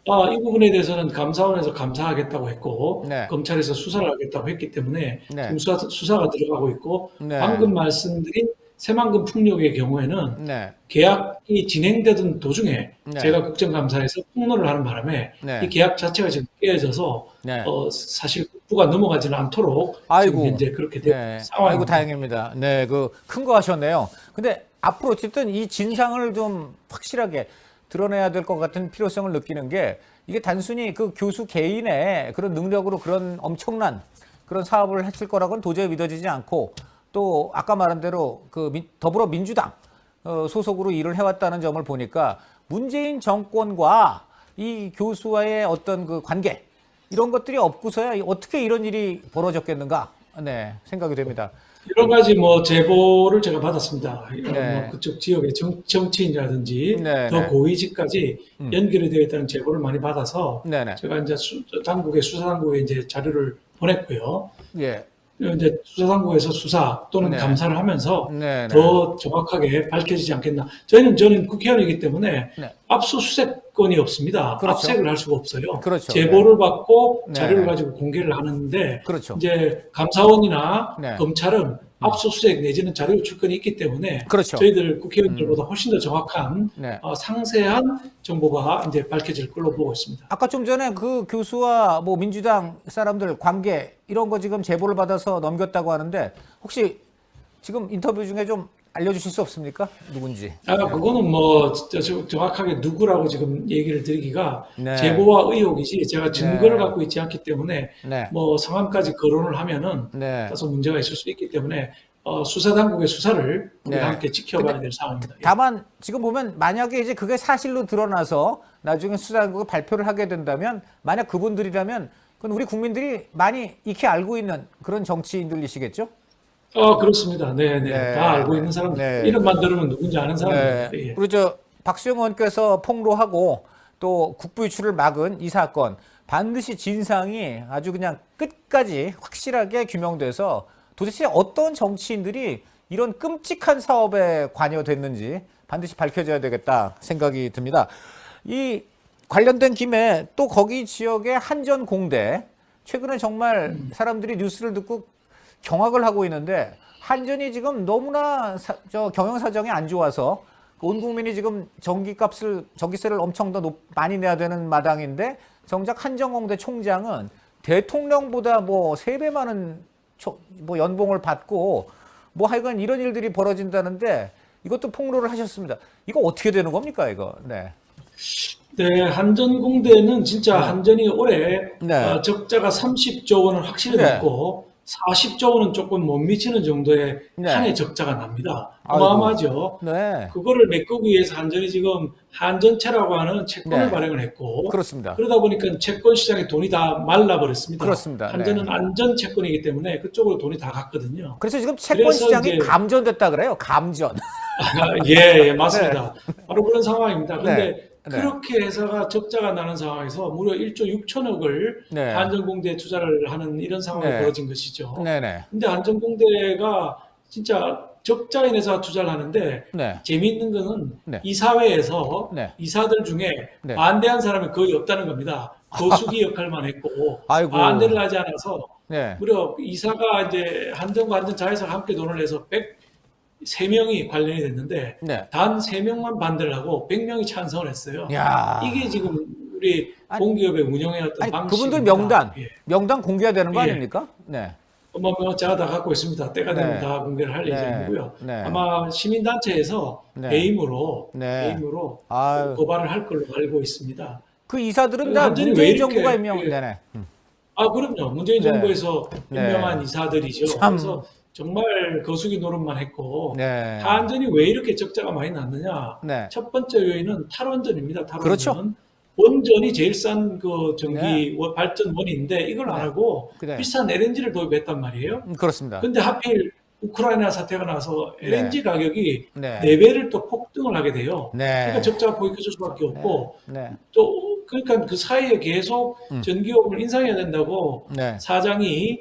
이 부분에 대해서는 감사원에서 감사하겠다고 했고 네. 검찰에서 수사를 하겠다고 했기 때문에 네. 지금 수사가 들어가고 있고 네. 방금 말씀드린 새만금 풍력의 경우에는 네. 계약이 진행되던 도중에 네. 제가 국정감사에서 폭로를 하는 바람에 네. 이 계약 자체가 지금 깨져서 네. 사실 국부가 넘어가지는 않도록 아이고. 지금 현재 그렇게 된 네. 상황입니다. 아이고, 다행입니다. 네, 그 큰 거 하셨네요. 근데 앞으로 어쨌든 이 진상을 좀 확실하게 드러내야 될 것 같은 필요성을 느끼는 게, 이게 단순히 그 교수 개인의 그런 능력으로 그런 엄청난 그런 사업을 했을 거라고는 도저히 믿어지지 않고, 또 아까 말한 대로 그 더불어민주당 소속으로 일을 해왔다는 점을 보니까 문재인 정권과 이 교수와의 어떤 그 관계, 이런 것들이 없고서야 어떻게 이런 일이 벌어졌겠는가, 네, 생각이 됩니다. 여러 가지 뭐 제보를 제가 받았습니다. 네. 뭐 그쪽 지역의 정치인이라든지 네, 더 네. 고위직까지 연결이 되어 있다는 제보를 많이 받아서 네네. 제가 이제 수사당국에 이제 자료를 보냈고요. 예. 이제 수사당국에서 수사 또는 네. 감사를 하면서 네네. 더 정확하게 밝혀지지 않겠나. 저는 국회의원이기 때문에 네. 압수수색권이 없습니다. 그렇죠. 압색을 할 수가 없어요. 그렇죠. 제보를 받고 네. 자료를 네. 가지고 공개를 하는데 그렇죠. 이제 감사원이나 네. 검찰은 압수수색 내지는 자료 출권이 있기 때문에 그렇죠. 저희들 국회의원들보다 훨씬 더 정확한 네. 상세한 정보가 이제 밝혀질 걸로 보고 있습니다. 아까 좀 전에 그 교수와 뭐 민주당 사람들 관계 이런 거 지금 제보를 받아서 넘겼다고 하는데 혹시 지금 인터뷰 중에 좀 알려주실 수 없습니까? 누군지. 그거는 뭐 정확하게 누구라고 지금 얘기를 드리기가 네. 제보와 의혹이지 제가 증거를 네. 갖고 있지 않기 때문에 네. 뭐 상황까지 거론을 하면은 네. 다소 문제가 있을 수 있기 때문에 수사 당국의 수사를 우리가 네. 함께 지켜봐야 될 상황입니다. 예. 다만 지금 보면 만약에 이제 그게 사실로 드러나서 나중에 수사당국이 발표를 하게 된다면 만약 그분들이라면 그건 우리 국민들이 많이 익히 알고 있는 그런 정치인들이시겠죠? 그렇습니다. 네. 네. 다 알고 있는 사람들. 네. 이름만 들으면 누군지 아는 사람입니다. 네. 예. 우리 박수영 의원께서 폭로하고 또 국부 유출을 막은 이 사건 반드시 진상이 아주 그냥 끝까지 확실하게 규명돼서 도대체 어떤 정치인들이 이런 끔찍한 사업에 관여됐는지 반드시 밝혀져야 되겠다 생각이 듭니다. 이 관련된 김에 또 거기 지역의 한전공대 최근에 정말 사람들이 뉴스를 듣고 경악을 하고 있는데 한전이 지금 너무나 경영 사정이 안 좋아서 온 국민이 지금 전기세를 엄청 더 많이 내야 되는 마당인데 정작 한전공대 총장은 대통령보다 뭐 3배 많은 뭐 연봉을 받고 뭐 하여간 이런 일들이 벌어진다는데 이것도 폭로를 하셨습니다. 이거 어떻게 되는 겁니까, 이거? 네. 네, 한전공대는 진짜 한전이 올해 네. 적자가 30조 원을 확실히 네. 냈고 40조 원은 조금 못 미치는 정도의 네. 한 해 적자가 납니다. 아이고. 어마어마하죠. 네. 그거를 메꾸기 위해서 한전이 지금 한전채라고 하는 채권을 네. 발행을 했고 그렇습니다. 그러다 보니까 채권 시장에 돈이 다 말라버렸습니다. 그렇습니다. 한전은 네. 안전채권이기 때문에 그쪽으로 돈이 다 갔거든요. 그래서 지금 채권 그래서 시장이 이제- 감전됐다 그래요. 감전. 예, 맞습니다. 바로 그런 상황입니다. 근데 네. 그렇게 회사가 적자가 나는 상황에서 무려 1조 6천억을 네. 한전공대에 투자를 하는 이런 상황이 네. 벌어진 것이죠. 네네. 근데 한전공대가 진짜 적자인 회사 투자를 하는데 네. 재미있는 거는 네. 이사회에서 네. 이사들 중에 네. 반대한 사람이 거의 없다는 겁니다. 거수기 역할만 했고 아이고. 반대를 하지 않아서 네. 무려 이사가 이제 한전과 한전자회사가 함께 돈을 내서 103명이 관련이 됐는데 네. 단 3명만 반대를 하고 100명이 찬성을 했어요. 야. 이게 지금 우리 아니, 공기업의 운영해왔던 아니, 방식입니다. 그분들 명단, 예. 명단 공개해야 되는 거 예. 아닙니까? 네. 제가 다 갖고 있습니다. 때가 되면 네. 다 공개를 할 네. 예정이고요. 네. 아마 시민단체에서 네. 배임으로 네. 배임으로 고발을 할 걸로 알고 있습니다. 그 이사들은 다 완전히 왜 문재인 이렇게- 정부가 임명. 예. 네네. 그럼요. 문재인 네. 정부에서 네. 임명한 이사들이죠. 참. 그래서 정말 거수기 노릇만 했고 네. 한전이 왜 이렇게 적자가 많이 났느냐? 네. 첫 번째 요인은 탈원전입니다. 탈원전. 그렇죠. 원전이 제일 싼 그 전기 네. 발전원인데 이걸 안 네. 하고 그래. 비싼 LNG를 도입했단 말이에요. 그렇습니다. 근데 하필 우크라이나 사태가 나서 LNG 가격이 네. 4배를 또 폭등을 하게 돼요. 네. 그러니까 적자가 보이켜질 수밖에 없고 네. 또 그러니까 그 사이에 계속 전기요금을 인상해야 된다고 네. 사장이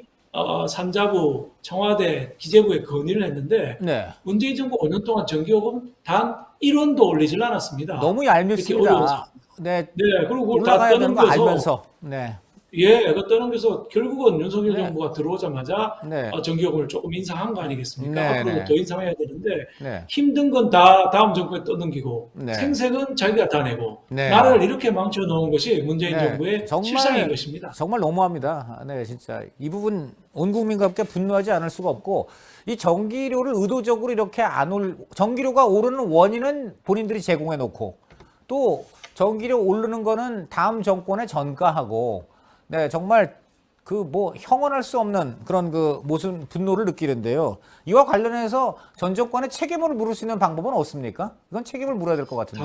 산자부, 청와대, 기재부에 건의를 했는데 네. 문재인 정부 5년 동안 전기요금 단 1원도 올리질 않았습니다. 너무 이렇게 어려운 얄밉습니다. 상황. 네. 네, 그리고 그걸 다 올라가야 되는 거 떠넘겨서 알면서. 네. 그 떠넘겨서 결국은 윤석열 네. 정부가 들어오자마자 네. 전기요금을 조금 인상한 거 아니겠습니까? 네, 앞으로도 네. 더 인상해야 되는데 네. 힘든 건 다 다음 정부에 떠넘기고 네. 생색은 자기가 다 내고 네. 나라를 이렇게 망쳐놓은 것이 문재인 네. 정부의 실상인 것입니다. 정말 너무합니다. 네, 진짜 이 부분 온 국민과 함께 분노하지 않을 수가 없고 이 전기료를 의도적으로 이렇게 전기료가 오르는 원인은 본인들이 제공해 놓고 또 전기료 오르는 거는 다음 정권에 전가하고 네, 정말 그 뭐 형언할 수 없는 그런 그 무슨 분노를 느끼는데요. 이와 관련해서 전 정권의 책임을 물을 수 있는 방법은 없습니까? 이건 책임을 물어야 될 것 같은데.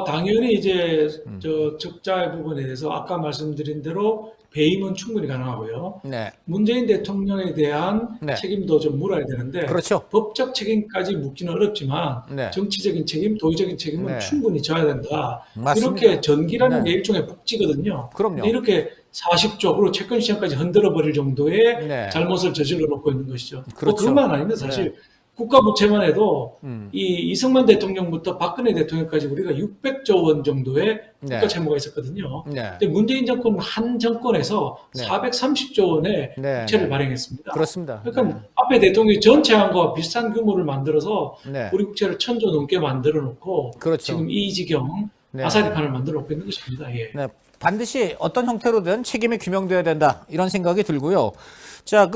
당연히 이제 저 적자의 부분에 대해서 아까 말씀드린 대로 배임은 충분히 가능하고요. 네. 문재인 대통령에 대한 네. 책임도 좀 물어야 되는데 그렇죠. 법적 책임까지 묻기는 어렵지만 네. 정치적인 책임, 도의적인 책임은 네. 충분히 져야 된다. 맞습니다. 이렇게 전기라는 네. 게 일종의 복지거든요. 그럼요. 근데 이렇게 40쪽으로 채권 시장까지 흔들어 버릴 정도의 네. 잘못을 저질러 놓고 있는 것이죠. 그렇죠. 그것만 아닙니다. 사실 국가 부채만 해도 이 이승만 대통령부터 박근혜 대통령까지 우리가 600조 원 정도의 네. 국가 채무가 있었거든요. 네. 근데 문재인 정권 한 정권에서 네. 430조 원의 네. 부채를 네. 발행했습니다. 그렇습니다. 그러니까 앞에 대통령이 전체 한거와 비슷한 규모를 만들어서 네. 우리 국채를 1,000조 넘게 만들어 놓고 그렇죠. 지금 이 지경 네. 아사리판을 만들어 놓고 있는 것입니다. 예. 네, 반드시 어떤 형태로든 책임이 규명돼야 된다 이런 생각이 들고요. 자,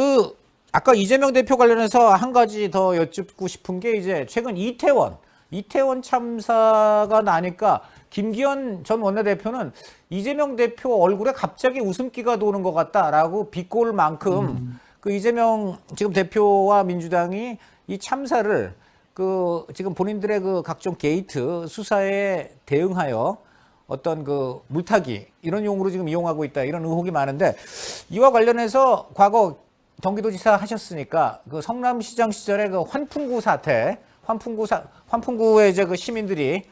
아까 이재명 대표 관련해서 한 가지 더 여쭙고 싶은 게 이제 최근 이태원 참사가 나니까 김기현 전 원내대표는 이재명 대표 얼굴에 갑자기 웃음기가 도는 것 같다라고 비꼬을 만큼 그 이재명 지금 대표와 민주당이 이 참사를 지금 본인들의 각종 게이트 수사에 대응하여 어떤 물타기 이런 용으로 지금 이용하고 있다 이런 의혹이 많은데 이와 관련해서 과거 경기도지사 하셨으니까 성남시장 시절에 환풍구 사태, 환풍구에 이제 시민들이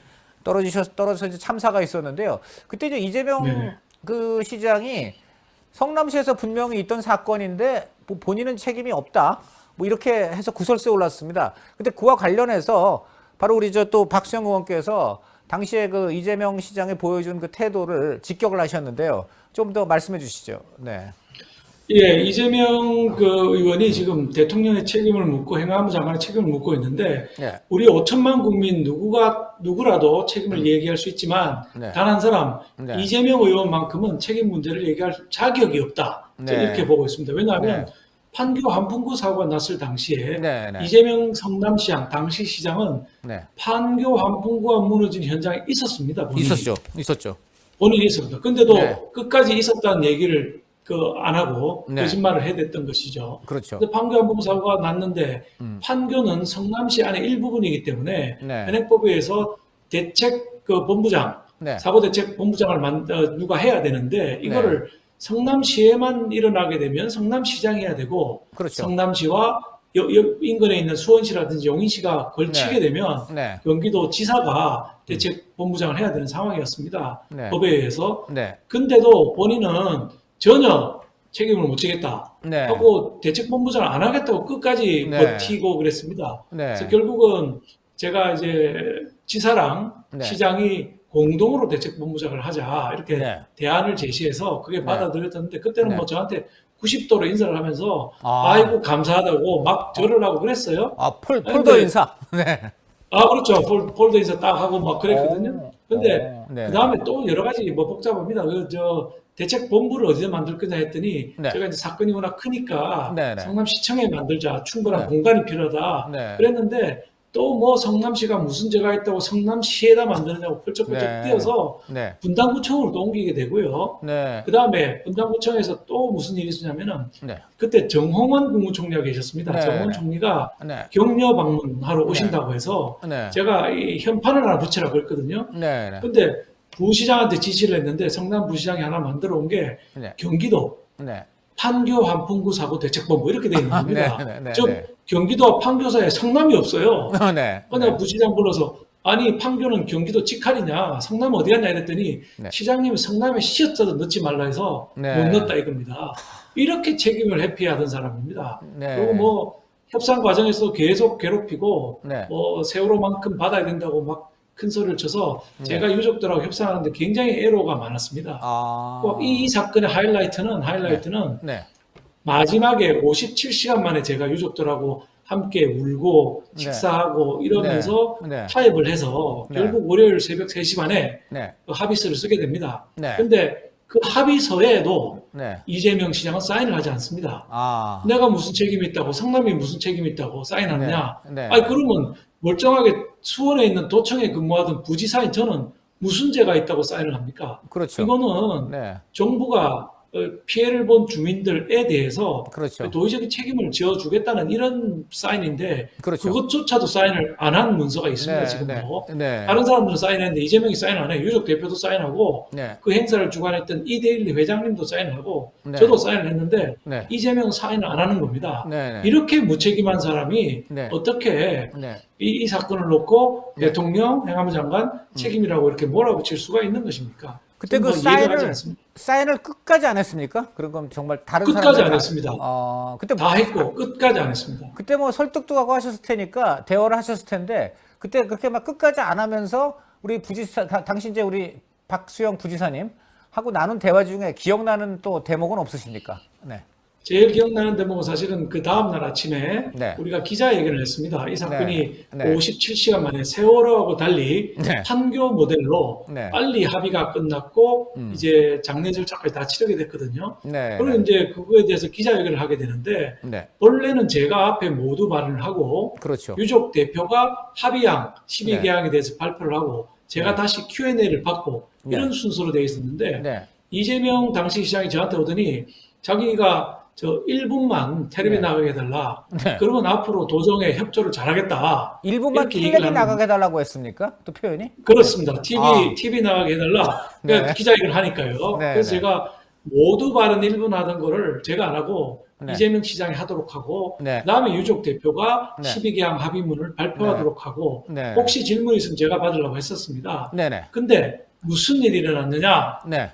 떨어져서 이제 참사가 있었는데요. 그때 이제 이재명 네. 시장이 성남시에서 분명히 있던 사건인데 뭐 본인은 책임이 없다. 뭐 이렇게 해서 구설수에 올랐습니다. 근데 그와 관련해서 바로 우리 또 박수영 의원께서 당시에 이재명 시장이 보여준 태도를 직격을 하셨는데요. 좀 더 말씀해 주시죠. 네. 예, 이재명 의원이 지금 대통령의 책임을 묻고 행안부 장관의 책임을 묻고 있는데 네. 우리 5천만 국민 누구라도 책임을 얘기할 수 있지만 네. 단 한 사람 네. 이재명 의원만큼은 책임 문제를 얘기할 자격이 없다. 네. 이렇게 보고 있습니다. 왜냐하면 네. 판교 환풍구 사고가 났을 당시에 네. 네. 이재명 성남시장 당시 시장은 네. 판교 환풍구가 무너진 현장에 있었습니다. 본인이. 있었죠. 본인이 있었습니다. 근데도 네. 끝까지 있었다는 얘기를 안 하고 네. 거짓말을 해댔던 것이죠. 그렇죠. 근데 판교 환풍구 사고가 났는데 판교는 성남시 안에 일부분이기 때문에 네. 현행법에 의해서 대책 본부장, 네. 사고대책본부장을 누가 해야 되는데 이거를 성남시에만 일어나게 되면 성남시장이 해야 되고 그렇죠. 성남시와 옆 인근에 있는 수원시라든지 용인시가 걸치게 네. 되면 네. 경기도 지사가 대책본부장을 해야 되는 상황이었습니다. 네. 법에 의해서. 네. 근데도 본인은 전혀 책임을 못 지겠다 네. 하고 대책본부장을 안 하겠다고 끝까지 네. 버티고 그랬습니다. 네. 그래서 결국은 제가 이제 지사랑 네. 시장이 공동으로 대책본부장을 하자 이렇게 네. 대안을 제시해서 그게 네. 받아들였는데 그때는 네. 뭐 저한테 90도로 인사를 하면서 아. 아이고 감사하다고 막 절을 하고 그랬어요. 폴더 근데- 인사. 네. 그렇죠. 폴더 인사 딱 하고 막 그랬거든요. 근데 네. 그 다음에 또 여러 가지 뭐 복잡합니다. 대책본부를 어디에 만들 거냐 했더니 네. 제가 이제 사건이 워낙 크니까 네, 네. 성남시청에 만들자. 충분한 네. 공간이 필요하다. 네. 그랬는데 또 뭐 성남시가 무슨 죄가 있다고 성남시에다 만드느냐고 펄쩍펄쩍 네. 뛰어서 네. 분당구청으로 또 옮기게 되고요. 네. 그 다음에 분당구청에서 또 무슨 일이 있었냐면은 네. 그때 정홍원 국무총리가 계셨습니다. 네, 정홍원 네. 총리가 네. 격려 방문하러 오신다고 해서 네. 제가 이 현판을 하나 붙이라고 했거든요. 네. 네. 근데 부시장한테 지시를 했는데 성남 부시장이 하나 만들어 온 게 네. 경기도 네. 판교 환풍구 사고 대책본부 이렇게 돼 있는 겁니다. 네, 네, 네, 즉 네. 경기도 판교사에 성남이 없어요. 네. 근데 부시장 불러서 아니 판교는 경기도 직할이냐 성남 어디 갔냐 이랬더니 네. 시장님이 성남에 시어자도 넣지 말라 해서 네. 못 넣었다 이겁니다. 이렇게 책임을 회피하던 사람입니다. 네. 그리고 뭐 협상 과정에서 계속 괴롭히고 네. 뭐 세월호만큼 받아야 된다고 막 큰 소리를 쳐서 제가 유족들하고 협상하는데 굉장히 애로가 많았습니다. 아. 이 사건의 하이라이트는 네. 마지막에 57시간 만에 제가 유족들하고 함께 울고 네. 식사하고 이러면서 네. 타협을 해서 네. 결국 월요일 새벽 3시 반에 네. 그 합의서를 쓰게 됩니다. 네. 근데 그 합의서에도 네. 이재명 시장은 사인을 하지 않습니다. 아. 내가 무슨 책임이 있다고 성남이 무슨 책임이 있다고 사인하느냐. 네. 네. 아니 그러면 멀쩡하게 수원에 있는 도청에 근무하던 부지사인 저는 무슨 죄가 있다고 사인을 합니까? 그렇죠. 이거는 네. 정부가 피해를 본 주민들에 대해서 그렇죠. 도의적인 책임을 지어주겠다는 이런 사인인데 그렇죠. 그것조차도 사인을 안 한 문서가 있습니다. 네. 지금도. 네. 네. 다른 사람들은 사인했는데 이재명이 사인 안 해요. 유족 대표도 사인하고 네. 그 행사를 주관했던 이데일리 회장님도 사인하고 네. 저도 사인을 했는데 네. 이재명은 사인을 안 하는 겁니다. 네. 네. 이렇게 무책임한 사람이 네. 어떻게 네. 이 사건을 놓고 네. 대통령, 행안부 장관 책임이라고 이렇게 몰아붙일 수가 있는 것입니까? 그때 그 뭐 이해가 가지 사인을 않습니다. 끝까지 안 했습니까? 그런 건 정말 다른 끝까지 사람들 안 다, 했습니다. 그때 다 했고 끝까지 안 했습니다. 그때 뭐 설득도 하고 하셨을 테니까 대화를 하셨을 텐데 그때 그렇게 막 끝까지 안 하면서 우리 부지사 당시 이제 우리 박수영 부지사님 하고 나눈 대화 중에 기억나는 또 대목은 없으십니까? 네. 제일 기억나는 대목은 사실은 그 다음날 아침에 네. 우리가 기자회견을 했습니다. 이 사건이 네. 57시간 만에 세월호하고 달리 네. 판교 모델로 네. 빨리 합의가 끝났고 이제 장례 절차까지 다 치르게 됐거든요. 네. 그리고 이제 그거에 대해서 기자회견을 하게 되는데 네. 원래는 제가 앞에 모두 말을 하고 그렇죠. 유족 대표가 합의안, 네. 12개항에 대해서 발표를 하고 제가 다시 Q&A를 받고 이런 순서로 되어 있었는데 네. 이재명 당시 시장이 저한테 오더니 자기가 저 1분만 텔레비 네. 나가게 해달라. 네. 그러면 앞으로 도정에 협조를 잘하겠다. 1분만 이렇게 텔레비 얘기를 하는 나가게 해달라고 했습니까? 또 표현이? 그렇습니다. TV, 아. TV 나가게 해달라. 그러니까 네. 기자회견을 하니까요. 네, 그래서 네. 제가 모두 발언 1분 하던 거를 제가 안 하고 네. 이재명 시장이 하도록 하고 네. 그다음에 유족 대표가 네. 12개항 합의문을 발표하도록 하고 네. 혹시 질문 있으면 제가 받으려고 했었습니다. 네네. 근데 무슨 일이 일어났느냐? 네.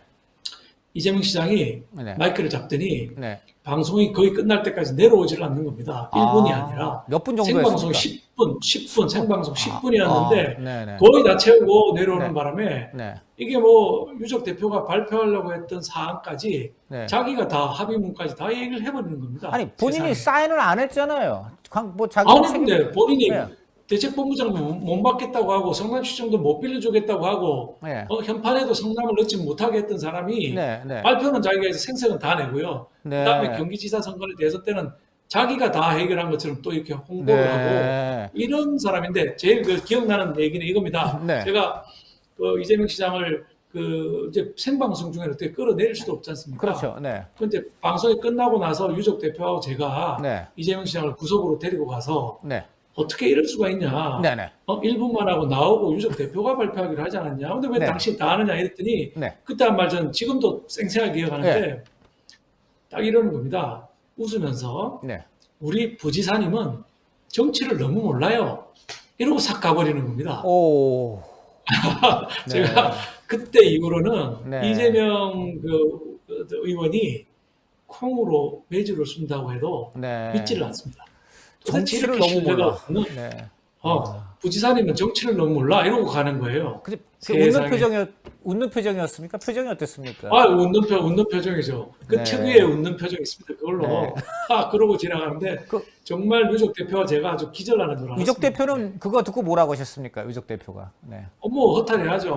이재명 시장이 네. 마이크를 잡더니 네. 방송이 거의 끝날 때까지 내려오질 않는 겁니다. 1분이 아니라 몇 분 정도 생방송 했습니까? 10분, 생방송 10분이었는데 네네. 거의 다 채우고 내려오는 네. 바람에 네. 이게 뭐 유족 대표가 발표하려고 했던 사안까지 네. 자기가 다 합의문까지 다 얘기를 해버리는 겁니다. 아니 본인이 세상에. 사인을 안 했잖아요. 뭐 자기 아니 근데 본인이 네. 대책본부장도 못 받겠다고 하고 성남시청도 못 빌려주겠다고 하고 네. 현판에도 성남을 넣지 못하게 했던 사람이 네. 네. 발표는 자기가 해서 생색은 다 내고요. 네. 그다음에 경기지사 선거를 대선 때는 자기가 다 해결한 것처럼 또 이렇게 홍보를 하고 네. 이런 사람인데 제일 그 기억나는 얘기는 이겁니다. 네. 제가 그 이재명 시장을 그 이제 생방송 중에 어떻게 끌어내릴 수도 없지 않습니까? 그렇죠. 네. 근데 방송이 끝나고 나서 유족 대표하고 제가 네. 이재명 시장을 구석으로 데리고 가서 네. 어떻게 이럴 수가 있냐? 네네. 1분만 하고 나오고 유족 대표가 발표하기로 하지 않았냐? 근데 왜 네. 당신 다 하느냐 이랬더니 네. 그때 한 말 전 지금도 생생하게 기억하는데 딱 이러는 겁니다. 웃으면서 네. 우리 부지사님은 정치를 너무 몰라요. 이러고 싹 가버리는 겁니다. 오. 제가 그때 이후로는 네. 이재명 그 의원이 콩으로 매주를 쓴다고 해도 네. 믿지를 않습니다. 정치를 도대체 너무 이렇게 신뢰가 몰라. 없는, 네. 부지사님은 정치를 너무 몰라 이러고 가는 거예요. 근데 그 세상에. 웃는 표정이었습니까? 표정이 어땠습니까? 웃는 표정이죠. 그 네. 특유의 웃는 표정이 있습니다. 그걸로 네. 그러고 지나가는데 그- 정말 유족 대표와 제가 아주 기절하는 줄 알았습니다. 유족 대표는 그거 듣고 뭐라고 하셨습니까? 유족 대표가. 네. 어머 허탈해하죠.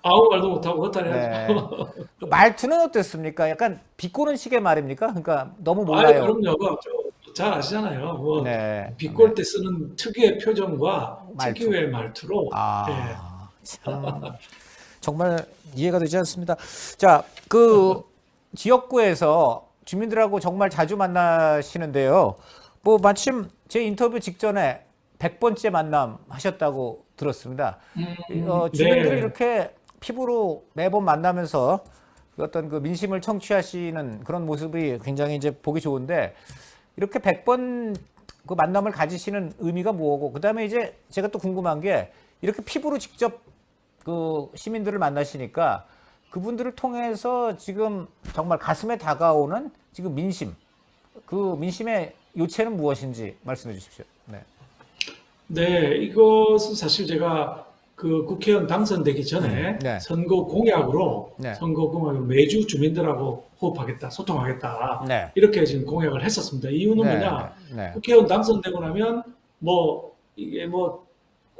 아무 말도 못하고 허탈해하죠. 네. 그 말투는 어땠습니까? 약간 비꼬는 식의 말입니까? 그러니까 너무 몰라요. 그럼요. 잘 아시잖아요. 뭐 네. 비꼴 때 쓰는 특유의 표정과 말투. 특유의 말투로. 네. 참 정말 이해가 되지 않습니다. 자, 그 지역구에서 주민들하고 정말 자주 만나시는데요. 뭐 마침 제 인터뷰 직전에 100번째 만남 하셨다고 들었습니다. 주민들이 네. 이렇게 피부로 매번 만나면서 어떤 그 민심을 청취하시는 그런 모습이 굉장히 이제 보기 좋은데 이렇게 100번 그 만남을 가지시는 의미가 뭐고 그다음에 이제 제가 또 궁금한 게 이렇게 피부로 직접 그 시민들을 만나시니까 그분들을 통해서 지금 정말 가슴에 다가오는 지금 민심, 그 민심의 요체는 무엇인지 말씀해 주십시오. 네. 네, 이것은 사실 제가 그 국회의원 당선되기 전에 네. 선거 공약으로 네. 매주 주민들하고 호흡하겠다, 소통하겠다 네. 이렇게 지금 공약을 했었습니다. 이유는 네. 뭐냐? 네. 국회의원 당선되고 나면 뭐 이게 뭐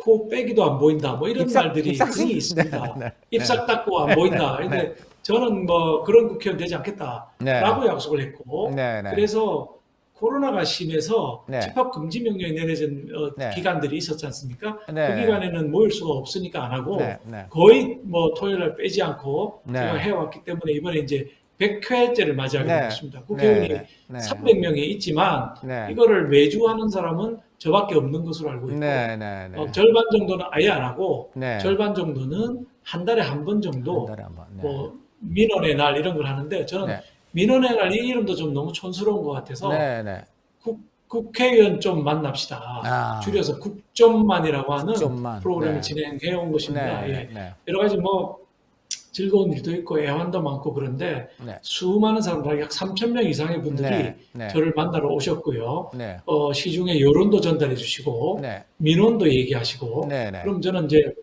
코 빼기도 안 보인다, 뭐 이런 말들이 흔히 있습니다. 네. 입싹 닦고 안 보인다. 근데 저는 뭐 그런 국회의원 되지 않겠다라고 약속을 했고, 네. 네. 그래서 코로나가 심해서 네. 집합 금지 명령이 내려진 네. 기간들이 있었지 않습니까? 네. 그 기간에는 모일 수가 없으니까 안 하고 네. 네. 거의 뭐 토요일날 빼지 않고 네. 제가 해왔기 때문에 이번에 이제 100회째를 맞이하게 네. 되었습니다. 국회의원이 네. 네. 300명이 있지만 네. 이거를 매주 하는 사람은 저밖에 없는 것으로 알고 있고 네. 절반 정도는 아예 안 하고 네. 절반 정도는 한 달에 한 번 정도 한 달에 한 번. 네. 뭐 민원의 날 이런 걸 하는데 저는 네. 민원의 날 이 이름도 좀 너무 촌스러운 것 같아서 네. 국회의원 좀 만납시다. 줄여서 국점만이라고 하는 국점만. 프로그램을 네. 진행해 온 것입니다. 네. 예. 네. 여러 가지 뭐 즐거운 일도 있고 애환도 많고 그런데 네. 수많은 사람들 약 3천 명 이상의 분들이 네. 네. 저를 만나러 오셨고요. 네. 시중에 여론도 전달해 주시고 네. 민원도 얘기하시고 네. 네. 그럼 저는 이제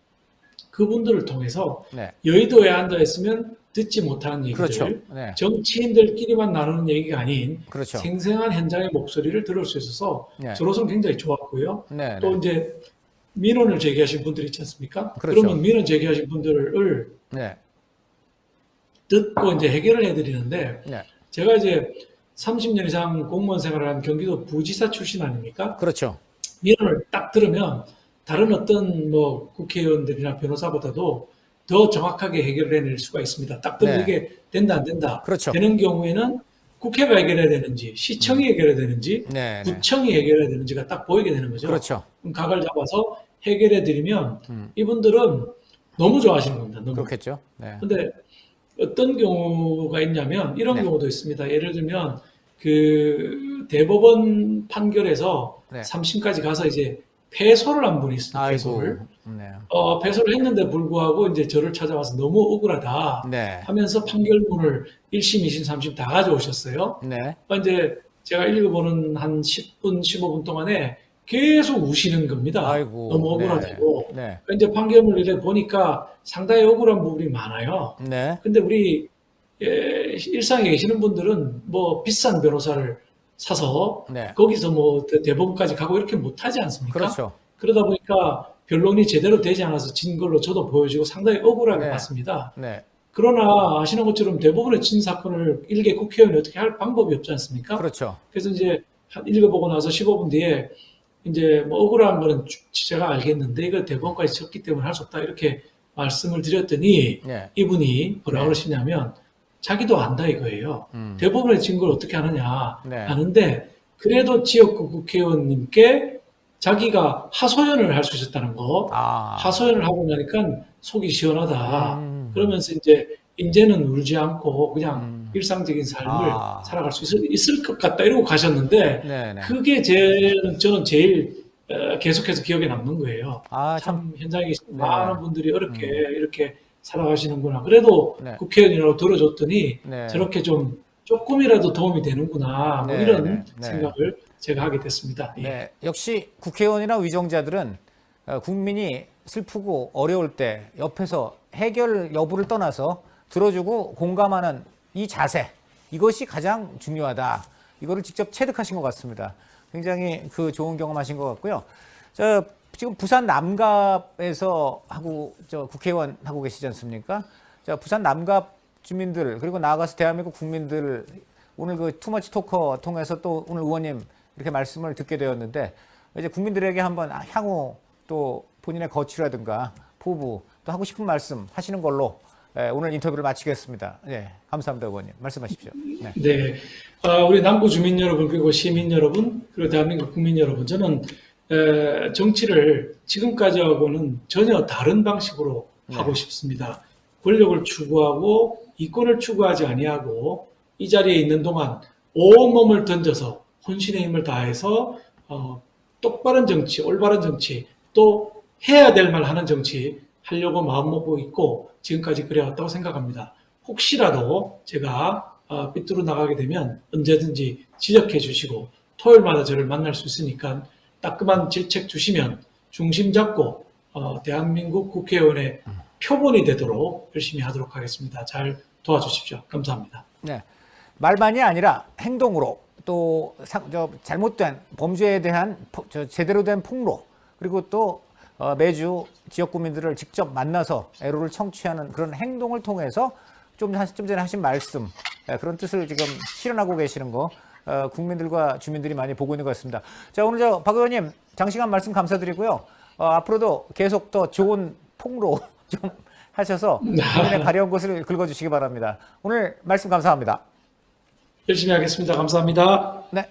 그분들을 통해서 네. 여의도에 앉아 있으면 듣지 못하는 얘기들, 그렇죠. 네. 정치인들끼리만 나누는 얘기가 아닌 그렇죠. 생생한 현장의 목소리를 들을 수 있어서 네. 저로서는 굉장히 좋았고요. 네. 또 네. 이제 민원을 제기하신 분들 있지 않습니까? 그렇죠. 그러면 민원 제기하신 분들을 네. 듣고 이제 해결을 해드리는데 네. 제가 이제 30년 이상 공무원 생활을 한 경기도 부지사 출신 아닙니까? 그렇죠. 민원을 딱 들으면 다른 어떤 뭐 국회의원들이나 변호사보다도 더 정확하게 해결을 해낼 수가 있습니다. 딱 들으면 네. 이게 된다 안 된다. 그렇죠. 되는 경우에는 국회가 해결해야 되는지 시청이 해결해야 되는지 네. 네. 구청이 해결해야 되는지가 딱 보이게 되는 거죠. 그렇죠. 그럼 각을 잡아서 해결해 드리면 이분들은 너무 좋아하시는 겁니다. 너무. 그렇겠죠. 네. 근데 어떤 경우가 있냐면 이런 네. 경우도 있습니다. 예를 들면 그 대법원 판결에서 네. 3심까지 가서 이제 패소를 한 분이 있습니다. 아이고. 패소를. 네. 패소를 했는데 불구하고 이제 저를 찾아와서 너무 억울하다 네. 하면서 판결문을 1심, 2심, 3심 다 가져오셨어요. 네. 이제 제가 읽어보는 한 10분, 15분 동안에 계속 우시는 겁니다. 아이고. 너무 억울하다고. 네. 이제 판결문을 이렇게 보니까 상당히 억울한 부분이 많아요. 네. 근데 우리 일상에 계시는 분들은 뭐 비싼 변호사를 사서 네. 거기서 뭐 대법원까지 가고 이렇게 못하지 않습니까? 그렇죠. 그러다 보니까 변론이 제대로 되지 않아서 진 걸로 저도 보여지고 상당히 억울하게 네. 봤습니다. 네. 그러나 아시는 것처럼 대법원에 진 사건을 일개 국회의원이 어떻게 할 방법이 없지 않습니까? 그렇죠. 그래서 이제 읽어보고 나서 15분 뒤에 이제 뭐 억울한 거는 제가 알겠는데 이거 대법원까지 졌기 때문에 할 수 없다 이렇게 말씀을 드렸더니 네. 이분이 뭐라 네. 그러시냐면 자기도 안다 이거예요. 대법원에 진 걸 어떻게 하느냐 네. 아는데 그래도 지역구 국회의원님께 자기가 하소연을 할 수 있었다는 거 아. 하소연을 하고 나니까 속이 시원하다. 음. 그러면서 이제는 울지 않고 그냥 일상적인 삶을 아. 살아갈 수 있을 것 같다 이러고 가셨는데 네. 네. 그게 저는 제일 계속해서 기억에 남는 거예요. 아, 참 현장에 계신 네. 많은 분들이 어렵게 이렇게 살아가시는구나. 그래도 네. 국회의원이라고 들어줬더니 네. 저렇게 좀 조금이라도 도움이 되는구나. 뭐 네, 이런 네, 네. 생각을 제가 하게 됐습니다. 예. 네, 역시 국회의원이나 위정자들은 국민이 슬프고 어려울 때 옆에서 해결 여부를 떠나서 들어주고 공감하는 이 자세, 이것이 가장 중요하다. 이거를 직접 체득하신 것 같습니다. 굉장히 그 좋은 경험하신 것 같고요. 지금 부산 남갑에서 국회의원 하고 계시지 않습니까? 부산 남갑 주민들 그리고 나아가서 대한민국 국민들 오늘 그 투머치 토커 통해서 또 오늘 의원님 이렇게 말씀을 듣게 되었는데 이제 국민들에게 한번 향후 또 본인의 거취라든가 포부 또 하고 싶은 말씀 하시는 걸로 오늘 인터뷰를 마치겠습니다. 네, 감사합니다, 의원님. 말씀하십시오. 네. 네, 우리 남구 주민 여러분 그리고 시민 여러분 그리고 대한민국 국민 여러분 저는 정치를 지금까지하고는 전혀 다른 방식으로 하고 싶습니다. 권력을 추구하고 이권을 추구하지 아니하고 이 자리에 있는 동안 온몸을 던져서 혼신의 힘을 다해서 똑바른 정치, 올바른 정치, 또 해야 될 말 하는 정치 하려고 마음먹고 있고 지금까지 그래왔다고 생각합니다. 혹시라도 제가 삐뚤어 나가게 되면 언제든지 지적해 주시고 토요일마다 저를 만날 수 있으니까 따끔한 질책 주시면 중심 잡고 대한민국 국회의원의 표본이 되도록 열심히 하도록 하겠습니다. 잘 도와주십시오. 감사합니다. 네, 말만이 아니라 행동으로 또 잘못된 범죄에 대한 제대로 된 폭로 그리고 또 매주 지역 구민들을 직접 만나서 애로를 청취하는 그런 행동을 통해서 좀 전에 하신 말씀 그런 뜻을 지금 실현하고 계시는 거 국민들과 주민들이 많이 보고 있는 것 같습니다. 자, 오늘 박 의원님 장시간 말씀 감사드리고요. 앞으로도 계속 더 좋은 폭로 좀 하셔서 본인의 가려운 것을 긁어주시기 바랍니다. 오늘 말씀 감사합니다. 열심히 하겠습니다. 감사합니다. 네.